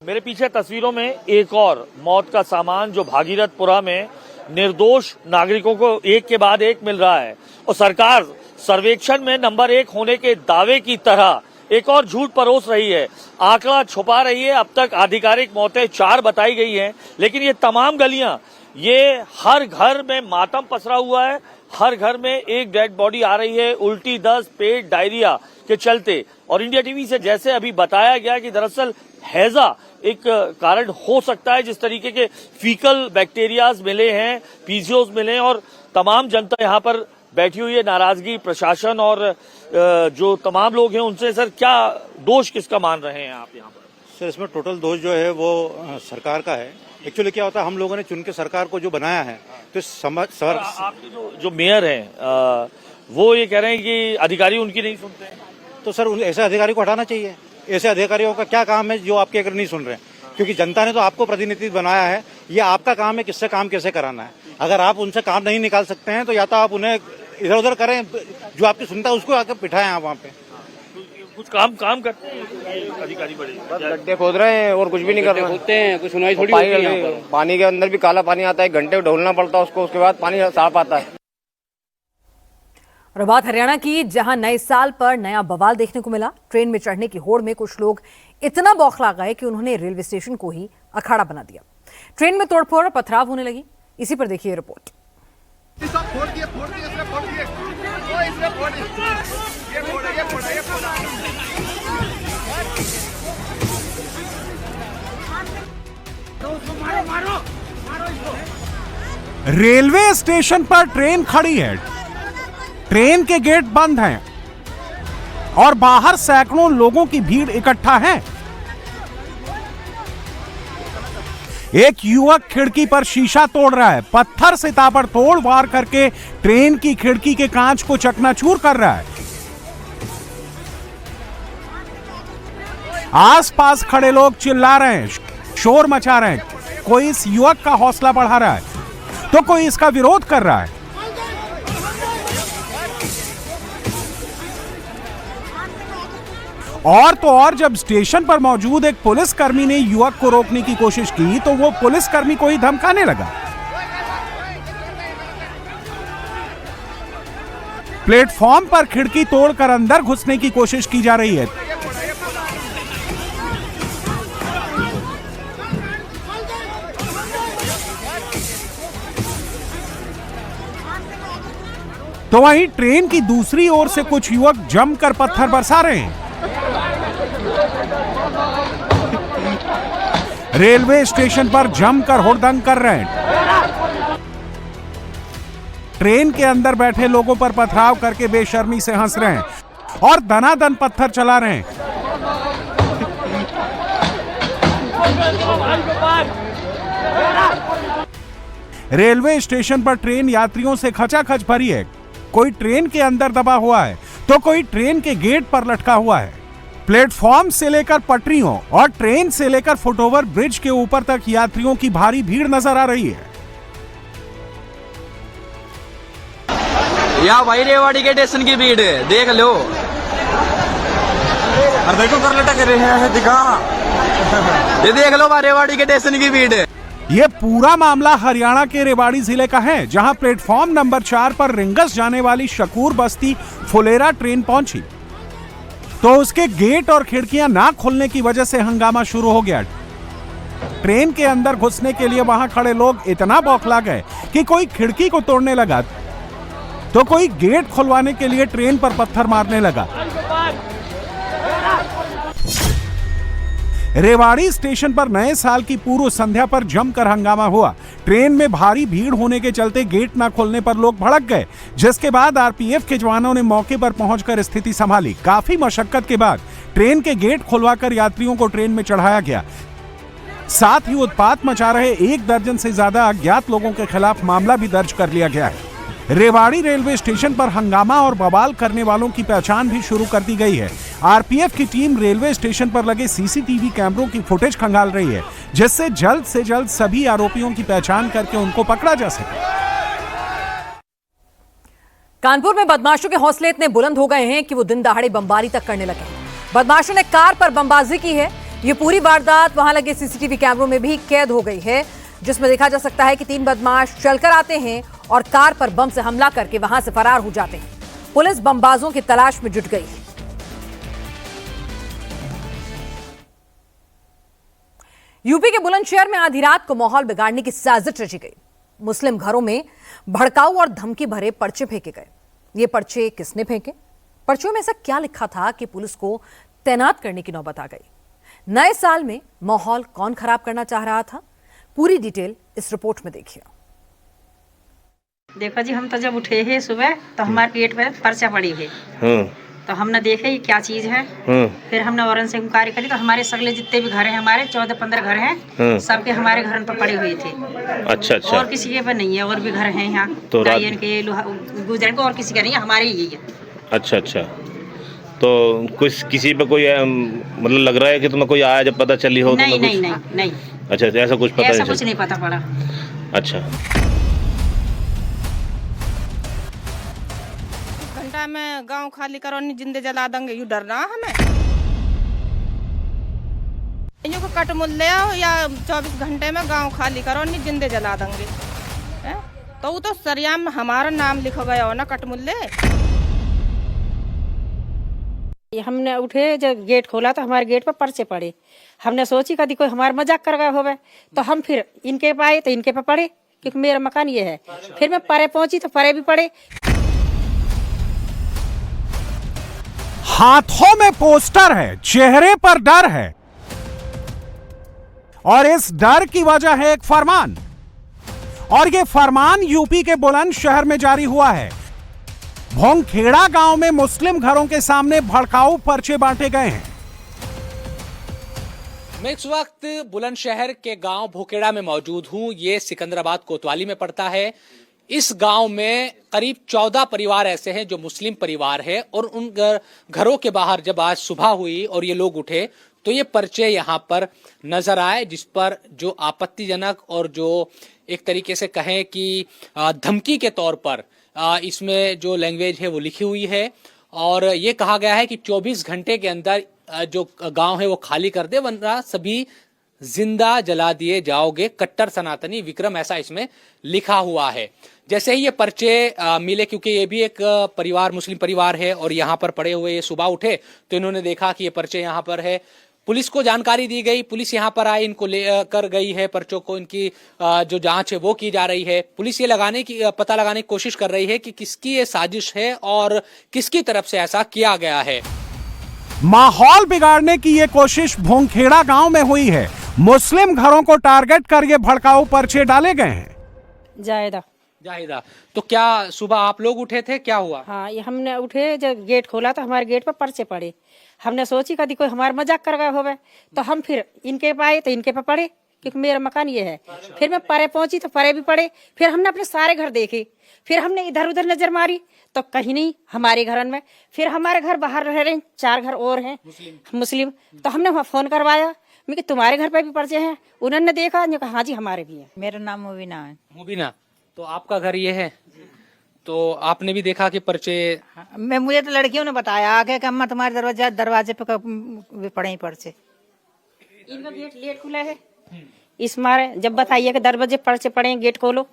मेरे पीछे तस्वीरों में एक और मौत का सामान जो भागीरथपुरा में निर्दोष नागरिकों को एक के बाद एक मिल रहा है और सरकार सर्वेक्षण में नंबर 1 होने के दावे की तरह एक और झूठ परोस रही है, आंकड़ा छुपा रही है। अब तक आधिकारिक मौतें 4 बताई गई हैं, लेकिन ये तमाम गलियां, ये हर घर में मातम पसरा हुआ है। हर घर में एक डेड बॉडी आ रही है उल्टी, दस्त, पेट, डायरिया के चलते। और इंडिया टीवी से जैसे अभी बताया गया कि दरअसल हैजा एक कारण हो सकता है। जिस तरीके के फीकल बैक्टीरियाज मिले हैं, पीजीओज मिले हैं और तमाम जनता यहाँ पर बैठी हुई है। नाराजगी प्रशासन और जो तमाम लोग हैं उनसे। सर, क्या दोष किसका मान रहे हैं आप यहाँ पर? सर, इसमें टोटल दोष जो है वो सरकार का है। एक्चुअली क्या होता है, हम लोगों ने चुन के सरकार को जो बनाया है तो आपके जो मेयर हैं वो ये कह रहे हैं कि अधिकारी उनकी नहीं सुनते हैं। तो सर, ऐसे अधिकारी को हटाना चाहिए। ऐसे अधिकारियों का क्या काम है जो आपके अगर नहीं सुन रहे हैं? क्योंकि जनता ने तो आपको प्रतिनिधि बनाया है, ये आपका काम है किससे काम कैसे कराना है। अगर आप उनसे काम नहीं निकाल सकते हैं तो या तो आप उन्हें इधर उधर करें, जो आपकी सुनता है उसको आकर बिठाएं आप वहाँ पे। कुछ काम करते हैं अधिकारी बड़े, गड्ढे खोद रहे हैं और कुछ भी नहीं कर रहे हैं। कुछ सुनाई थोड़ी होती है यहाँ पर। पानी के अंदर भी काला पानी आता है, घंटे ढोलना पड़ता है उसको, उसके बाद पानी साफ आता है। और बात हरियाणा की, जहां नए साल पर नया बवाल देखने को मिला। ट्रेन में चढ़ने की होड़ में कुछ लोग इतना बौखला गए कि उन्होंने रेलवे स्टेशन को ही अखाड़ा बना दिया। ट्रेन में तोड़फोड़ और पथराव होने लगी। इसी पर देखिए रिपोर्ट। रेलवे स्टेशन पर ट्रेन खड़ी है, ट्रेन के गेट बंद हैं और बाहर सैकड़ों लोगों की भीड़ इकट्ठा है। एक युवक खिड़की पर शीशा तोड़ रहा है, पत्थर से ताबड़तोड़ वार करके ट्रेन की खिड़की के कांच को चकनाचूर कर रहा है। आसपास खड़े लोग चिल्ला रहे हैं, शोर मचा रहे हैं। कोई इस युवक का हौसला बढ़ा रहा है तो कोई इसका विरोध कर रहा है। और तो और जब स्टेशन पर मौजूद एक पुलिसकर्मी ने युवक को रोकने की कोशिश की तो वो पुलिसकर्मी को ही धमकाने लगा। प्लेटफॉर्म पर खिड़की तोड़कर अंदर घुसने की कोशिश की जा रही है। तो वहीं ट्रेन की दूसरी ओर से कुछ युवक जमकर पत्थर बरसा रहे हैं। रेलवे स्टेशन पर जमकर हुड़दंग कर रहे हैं। ट्रेन के अंदर बैठे लोगों पर पथराव करके बेशर्मी से हंस रहे हैं और दनादन पत्थर चला रहे हैं। रेलवे स्टेशन पर ट्रेन यात्रियों से खचाखच भरी है। कोई ट्रेन के अंदर दबा हुआ है तो कोई ट्रेन के गेट पर लटका हुआ है। प्लेटफॉर्म से लेकर पटरियों और ट्रेन से लेकर फुटओवर ब्रिज के ऊपर तक यात्रियों की भारी भीड़ नजर आ रही है। यहाँ भाई रेवाड़ी के स्टेशन की भीड़ है, देख लो। और देखो कर लटक रहे हैं, दिखा। ये देख लो रेवाड़ी के स्टेशन की भीड़ है। ये पूरा मामला हरियाणा के रेवाड़ी जिले का है, जहां प्लेटफॉर्म नंबर 4 पर रिंगस जाने वाली शकूर बस्ती फुलेरा ट्रेन पहुंची तो उसके गेट और खिड़कियां ना खुलने की वजह से हंगामा शुरू हो गया। ट्रेन के अंदर घुसने के लिए वहां खड़े लोग इतना बौखला गए कि कोई खिड़की को तोड़ने लगा तो कोई गेट खुलवाने के लिए ट्रेन पर पत्थर मारने लगा। रेवाड़ी स्टेशन पर नए साल की पूर्व संध्या पर जमकर हंगामा हुआ। ट्रेन में भारी भीड़ होने के चलते गेट न खोलने पर लोग भड़क गए, जिसके बाद आरपीएफ के जवानों ने मौके पर पहुंचकर स्थिति संभाली। काफी मशक्कत के बाद ट्रेन के गेट खुलवाकर यात्रियों को ट्रेन में चढ़ाया गया। साथ ही उत्पात मचा रहे 1 दर्जन से ज्यादा अज्ञात लोगों के खिलाफ मामला भी दर्ज कर लिया गया है। रेवाड़ी रेलवे स्टेशन पर हंगामा और बवाल करने वालों की पहचान भी शुरू कर दी गई है। आरपीएफ की टीम रेलवे स्टेशन पर लगे सीसीटीवी कैमरों की फुटेज खंगाल रही है, जिससे जल्द से जल्द सभी आरोपियों की पहचान करके उनको पकड़ा जा सके। कानपुर में बदमाशों के हौसले इतने बुलंद हो गए हैं कि वो दिन दहाड़े बमबारी तक करने लगे हैं। बदमाशों ने कार पर बमबाजी की है। ये पूरी वारदात वहां लगे सीसीटीवी कैमरों में भी कैद हो गई है, जिसमें देखा जा सकता है कि 3 बदमाश चलकर आते हैं और कार पर बम से हमला करके वहां से फरार हो जाते हैं। पुलिस बमबाजों की तलाश में जुट गई है। यूपी के बुलंदशहर में आधी रात को माहौल बिगाड़ने की साजिश रची गई। मुस्लिम घरों में भड़काऊ और धमकी भरे पर्चे फेंके गए। ये पर्चे किसने फेंके? पर्चों में ऐसा क्या लिखा था कि पुलिस को तैनात करने की नौबत आ गई? नए साल में माहौल कौन खराब करना चाह रहा था? पूरी डिटेल इस रिपोर्ट में देखिए। देखो जी, हम तो जब उठे हैं सुबह तो हमारे पेट में पर्चा पड़ी है, तो हमने देखे ये क्या चीज है। फिर हमने वारंट से इंक्वायरी करी तो हमारे सगले जितने भी घर हैं, हमारे 14-15 घर हैं, सबके हमारे घर पर पड़े हुए थे। अच्छा अच्छा। और किसी के पर नहीं है, और भी घर हैं यहाँ तो डायन के, गुजरन के, और किसी का नहीं है, हमारे ही है। अच्छा अच्छा। तो कुछ किसी पे कोई मतलब लग रहा है कि तुम्हें कोई आया जब पता चली हो? नहीं नहीं नहीं नहीं। अच्छा, ऐसा कुछ पता ऐसा कुछ नहीं पता पड़ा। अच्छा। घंटा में गांव खाली करो, नहीं जिंदे जला देंगे, यू डर रहा हमें। इन्हीं को कट मुल ले आओ या 24 घंटे में गांव खाली करो, नहीं जिंदे जला देंगे। तो वो तो सरिया में हमारा नाम लिखा गया हो ना, कट मुल्ले। हमने उठे जब गेट खोला तो हमारे गेट पर पर्चे पड़े। हमने सोची कभी कोई हमारा मजाक कर गया होवे, तो हम फिर इनके पे आए तो इनके पे पड़े, क्योंकि मेरा मकान ये है। फिर मैं परे पहुंची तो परे भी पड़े। हाथों में पोस्टर है, चेहरे पर डर है, और इस डर की वजह है एक फरमान, और ये फरमान यूपी के बुलंदशहर में जारी हुआ है। भोंगखेड़ा गांव में मुस्लिम घरों के सामने भड़काऊ पर्चे बांटे गए हैं। मैं इस वक्त बुलंदशहर के गांव भोखेड़ा में मौजूद हूं। ये सिकंदराबाद कोतवाली में पड़ता है। इस गांव में करीब 14 परिवार ऐसे हैं जो मुस्लिम परिवार है, और उन घरों के बाहर जब आज सुबह हुई और ये लोग उठे तो ये पर्चे यहाँ पर नजर आए, जिस पर जो आपत्तिजनक और जो एक तरीके से कहें कि धमकी के तौर पर इसमें जो लैंग्वेज है वो लिखी हुई है, और ये कहा गया है कि 24 घंटे के अंदर जो गांव है वो खाली कर दे, वरना सभी जिंदा जला दिए जाओगे, कट्टर सनातनी विक्रम, ऐसा इसमें लिखा हुआ है। जैसे ही ये पर्चे मिले, क्योंकि ये भी एक परिवार मुस्लिम परिवार है और यहाँ पर पड़े हुए ये सुबह उठे तो इन्होंने देखा कि ये पर्चे यहाँ पर है। पुलिस को जानकारी दी गई, पुलिस यहाँ पर आई, इनको ले कर गई है पर्चों को, इनकी जो जांच है वो की जा रही है। पुलिस ये पता लगाने की कोशिश कर रही है कि किसकी ये साजिश है और किसकी तरफ से ऐसा किया गया है। माहौल बिगाड़ने की ये कोशिश भोंगखेड़ा गांव में हुई है। मुस्लिम घरों को टारगेट कर ये भड़काऊ पर्चे डाले गए हैं। जाहिदा, तो क्या सुबह आप लोग उठे थे, क्या हुआ? हाँ, ये हमने उठे जब गेट खोला तो हमारे गेट पर पर्चे पड़े। हमने सोची कभी कोई हमारा मजाक कर गया होवे, तो हम फिर इनके पे आए तो इनके पे पड़े, क्योंकि मेरा मकान ये है। फिर मैं परे पहुंची तो परे भी पड़े। फिर हमने अपने सारे घर देखे, फिर हमने इधर उधर नजर मारी तो कहीं नहीं हमारे घर में। फिर हमारे घर बाहर रह रहे 4 घर और हैं मुस्लिम, तो हमने वहाँ फोन करवाया, मैं कि तुम्हारे घर पे भी पर्चे हैं? उन्होंने देखा, कहा हाँ जी हमारे भी है। मेरा नाम मुबीना है। मुबीना, तो आपका घर ये है, तो आपने भी देखा कि पर्चे? मुझे तो लड़कियों ने बताया आगे कि अम्मा तुम्हारे दरवाजे पे पड़े ही पर्चे। इनका गेट लेट खुला है, इस मारे जब बताइए कि दरवाजे पर्चे पड़े, गेट खोलो।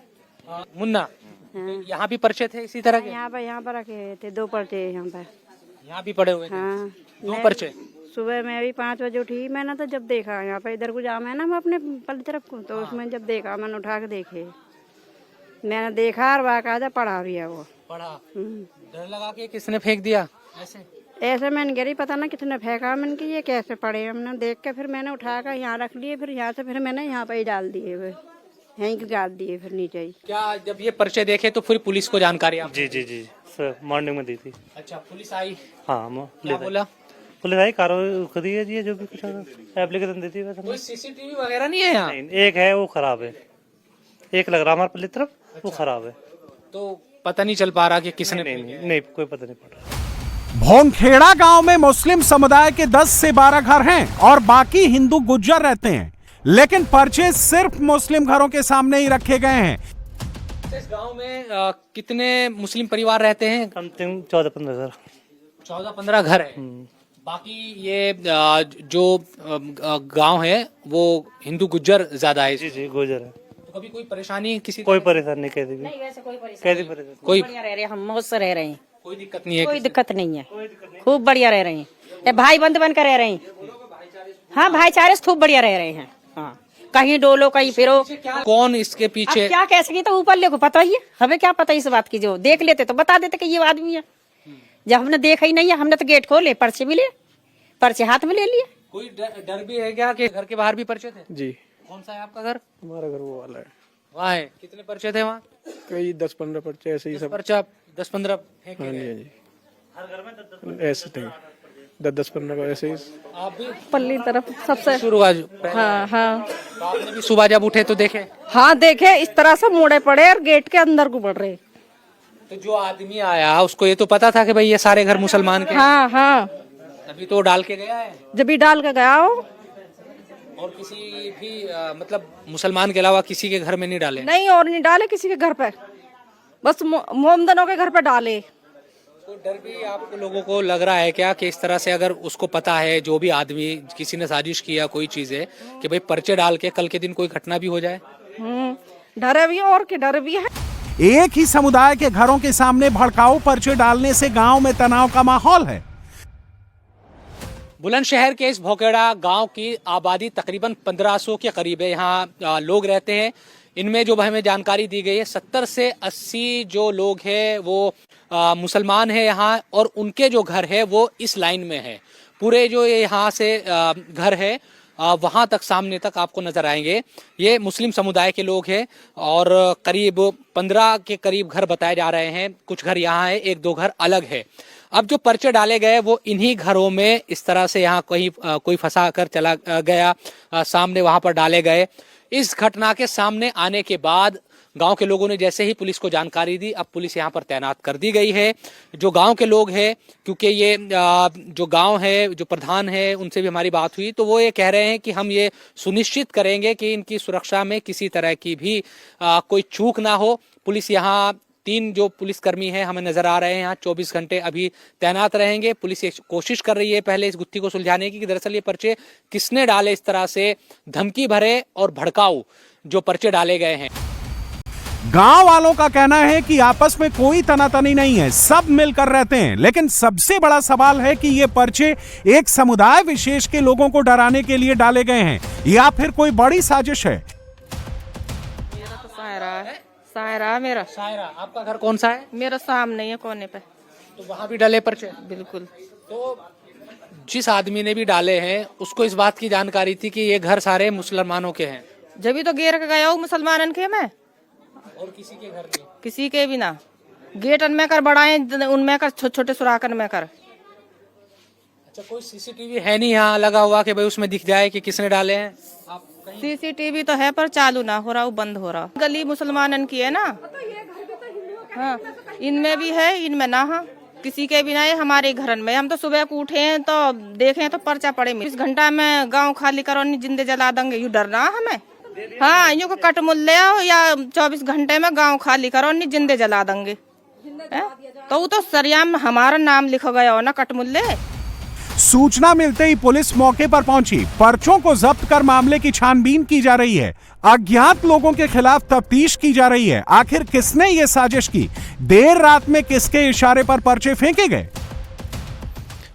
मुन्ना, यहाँ भी पर्चे थे इसी तरह के? यहाँ पर रखे थे 2 पर्चे यहाँ भी पड़े हुए थे। हाँ, 2 पर्चे। सुबह मैं अभी 5 बजे उठी, मैंने तो जब देखा यहाँ पे इधर को जाम है ना, मैं अपने पल्ली तरफ को, तो उसमें जब देखा मैंने उठा के देखे, मैंने देखा और बाकायदा पढ़ा भी है वो। पढ़ा? डर लगा के किसने फेंक दिया? ऐसे मैंने गिरी, पता ना कितने फेंका, मैंने कि ये कैसे पड़े। हमने देख के फिर मैंने उठा कर यहाँ रख लिए, फिर यहाँ से फिर मैंने यहाँ पे ही डाल दिए, यहीं गाड़ दिए फिर नीचे ही। क्या जब ये पर्चे देखे तो फिर पुलिस को जानकारी आप? जी सर, मॉर्निंग में दी थी। अच्छा, पुलिस आई? हाँ, क्या बोला? पुलिस आई, कार्रवाई कर दी है जी, जो भी कुछ एप्लीकेशन दी थी। कोई सीसीटीवी वगैरह नहीं है यहाँ? एक है, वो खराब है, एक लग रहा हमारे पल्ली तरफ। अच्छा। वो खराब है, तो पता नहीं चल पा रहा कि किसने? नहीं, कोई पता नहीं पड़ रहा। भोंगखेड़ा गांव में मुस्लिम समुदाय के 10 से 12 घर हैं और बाकी हिंदू गुज्जर रहते हैं, लेकिन पर्चे सिर्फ मुस्लिम घरों के सामने ही रखे गए हैं। इस गांव में कितने मुस्लिम परिवार रहते हैं? कम से कम 14-15 घर। 14-15 घर है। बाकी ये जो गांव है वो हिंदू गुज्जर ज्यादा है। जी गुजर है। तो कभी कोई परेशानी किसी कोई परेशानी नहीं कैदी नहीं, वैसे कोई परेशानी कैदी नहीं। परेशानी कोई बढ़िया रह रहे हैं, हम मौज से रह रहे हैं, कोई दिक्कत नहीं है। कोई दिक्कत नहीं है, खूब बढ़िया रह रहे हैं, ये भाई बंद बन कर रह रहे हैं। हाँ, भाईचारे से खूब बढ़िया रह रहे हैं। हाँ, कहीं डोलो कहीं फिरो। कौन इसके पीछे? अब क्या कह सके, तो ऊपर को पता ही है, हमें क्या पता इस बात की। जो देख लेते तो बता देते कि ये आदमी है। जब हमने देखा ही नहीं है, हमने तो गेट खोले, पर्चे मिले, पर्चे हाथ में ले लिए। कोई डर भी है क्या कि घर के बाहर भी पर्चे थे? जी। कौन सा है आपका घर? हमारा घर वो वाला है। वहाँ है। कितने पर्चे थे वहाँ? कई 10-15 पर्चे ऐसे ही सब। पर्चा 10-15 फेंके हाँ गए। जी, हाँ जी। ऐसे थे 10-15 ऐसे ही। आप भी पल्ली तरफ सबसे शुरू आज? हाँ हाँ तो आपने भी सुबह जब उठे तो देखे? हाँ, देखे इस तरह से मुड़े पड़े और गेट के अंदर को बढ़ रहे। तो जो आदमी आया उसको ये तो पता था कि भाई ये सारे घर मुसलमान के? हाँ हाँ, अभी तो डाल के गया है। जब भी डाल के गया हो। और किसी भी मतलब मुसलमान के अलावा किसी के घर में नहीं डाले? नहीं, और नहीं डाले किसी के घर पे, बस मोमदनों के घर पे डाले। तो डर भी आपको लोगों को लग रहा है क्या कि इस तरह से अगर उसको पता है, जो भी आदमी, किसी ने साजिश किया कोई चीज है, कि भाई पर्चे डाल के कल के दिन कोई घटना भी हो जाए? डर भी है और के डर भी है। एक ही समुदाय के घरों के सामने भड़काऊ पर्चे डालने से गांव में तनाव का माहौल है। बुलंदशहर के इस भोकेड़ा गांव की आबादी तकरीबन 1500 के करीब है। यहाँ लोग रहते हैं। इनमें जो हमें जानकारी दी गई है, 70 से 80 जो लोग हैं वो मुसलमान हैं यहाँ, और उनके जो घर है वो इस लाइन में है। पूरे जो यहाँ से घर है वहाँ तक, सामने तक आपको नजर आएंगे, ये मुस्लिम समुदाय के लोग हैं, और करीब 15 के करीब घर बताए जा रहे हैं। कुछ घर यहाँ है, 1-2 घर अलग है। अब जो पर्चे डाले गए वो इन्हीं घरों में इस तरह से यहाँ कोई फंसा कर चला गया, सामने वहां पर डाले गए। इस घटना के सामने आने के बाद गांव के लोगों ने जैसे ही पुलिस को जानकारी दी, अब पुलिस यहाँ पर तैनात कर दी गई है। जो गांव के लोग हैं, क्योंकि ये जो गांव है, जो प्रधान है, उनसे भी हमारी बात हुई, तो वो ये कह रहे हैं कि हम ये सुनिश्चित करेंगे कि इनकी सुरक्षा में किसी तरह की भी कोई चूक ना हो। पुलिस यहाँ 3 जो पुलिसकर्मी हैं हमें नजर आ रहे हैं, यहाँ 24 घंटे अभी तैनात रहेंगे। पुलिस ये कोशिश कर रही है पहले इस गुत्थी को सुलझाने की कि दरअसल ये पर्चे किसने डाले, इस तरह से धमकी भरे और भड़काऊ जो पर्चे डाले गए हैं। गांव वालों का कहना है कि आपस में कोई तनातनी नहीं है, सब मिलकर रहते हैं। लेकिन सबसे बड़ा सवाल है कि ये पर्चे एक समुदाय विशेष के लोगों को डराने के लिए डाले गए हैं या फिर कोई बड़ी साजिश है। सायरा मेरा। सायरा, आपका घर कौन सा है? मेरा सामने है कोने पे। तो वहाँ भी डाले पर्चे? बिल्कुल। तो जिस आदमी ने भी डाले हैं उसको इस बात की जानकारी थी कि ये घर सारे मुसलमानों के हैं? जब भी तो घेर के गया हूँ मुसलमानन के मैं, और किसी के घर नहीं? किसी के भी ना। गेट उनमें कर बढ़ाए, उनमें कर छोटे सुराखन में कर। अच्छा, कोई सीसीटीवी है नहीं यहाँ लगा हुआ कि भाई उसमें दिख जाए कि किसने डाले हैं? सीसीटीवी तो है पर चालू ना हो रहा, वो बंद हो रहा। गली मुसलमानन की है ना। हाँ, इनमें भी है, इनमें ना। हाँ, किसी के भी ना है। हमारे घर में हम तो सुबह को उठे हैं तो देखे तो पर्चा पड़े। 20 घंटा में गांव खाली करो, जिंदे जला देंगे, यू डरना हमें। हाँ, यूँ को कट मुल ले या 24 घंटे में गांव खाली करो, जिंदे जला देंगे। तो वो तो सरियाम हमारा नाम लिखा गया हो ना, कट मुल ले। सूचना मिलते ही पुलिस मौके पर पहुंची। पर्चों को जब्त कर मामले की छानबीन की जा रही है। अज्ञात लोगों के खिलाफ तफ्तीश की जा रही है। आखिर किसने ये साजिश की, देर रात में किसके इशारे पर पर्चे फेंके गए?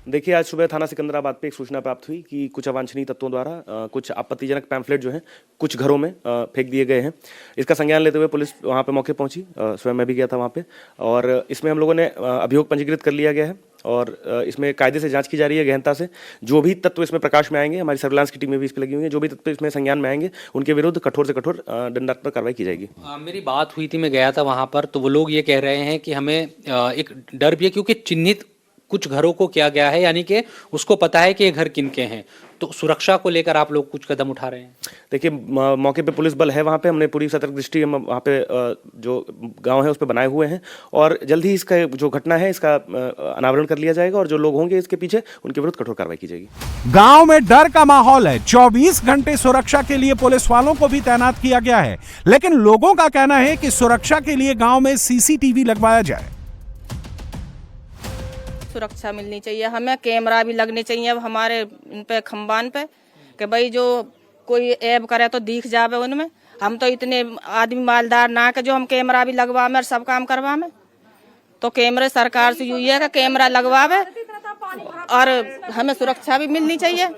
देखिए, आज सुबह थाना सिकंदराबाद पे एक सूचना प्राप्त हुई कि कुछ अवांछनीय तत्वों द्वारा कुछ आपत्तिजनक पैम्फलेट जो हैं कुछ घरों में फेंक दिए गए हैं। इसका संज्ञान लेते हुए पुलिस वहां पे मौके पहुंची। स्वयं मैं भी गया था वहां पे, और इसमें हम लोगों ने अभियोग पंजीकृत कर लिया गया है, और इसमें कायदे से जांच की जा रही है गहनता से। जो भी तत्व इसमें प्रकाश में आएंगे, हमारी सर्विलांस की टीमें भी इस पर लगी हुई है, जो भी तत्व इसमें संज्ञान में आएंगे उनके विरुद्ध कठोर से कठोर दंडात्मक कार्रवाई की जाएगी। मेरी बात हुई थी, मैं गया था वहां पर, तो वो लोग ये कह रहे हैं कि हमें एक डर भी है, क्योंकि चिन्हित कुछ घरों को किया गया है, यानी कि उसको पता है कि ये घर किनके हैं। तो सुरक्षा को लेकर आप लोग कुछ कदम उठा रहे हैं? देखिए, मौके पे पुलिस बल है वहाँ पे, हमने पूरी सतर्क दृष्टि हम वहाँ पे जो गांव है उस पे बनाए हुए हैं, और जल्द ही इसका जो घटना है इसका अनावरण कर लिया जाएगा, और जो लोग होंगे इसके पीछे उनके विरुद्ध कठोर कार्रवाई की जाएगी। गांव में डर का माहौल है। 24 घंटे सुरक्षा के लिए पुलिस वालों को भी तैनात किया गया है, लेकिन लोगों का कहना है कि सुरक्षा के लिए गाँव में CCTV लगवाया जाए। सुरक्षा मिलनी चाहिए, हमें कैमरा भी लगने चाहिए अब हमारे इन पे खम्बान पे, कि भाई जो कोई ऐब करे तो दिख जावे उनमें। हम तो इतने आदमी मालदार ना कि जो हम कैमरा भी लगवा में और सब काम करवा में। तो कैमरे सरकार से यही है कि कैमरा लगवावे और हमें सुरक्षा भी मिलनी चाहिए।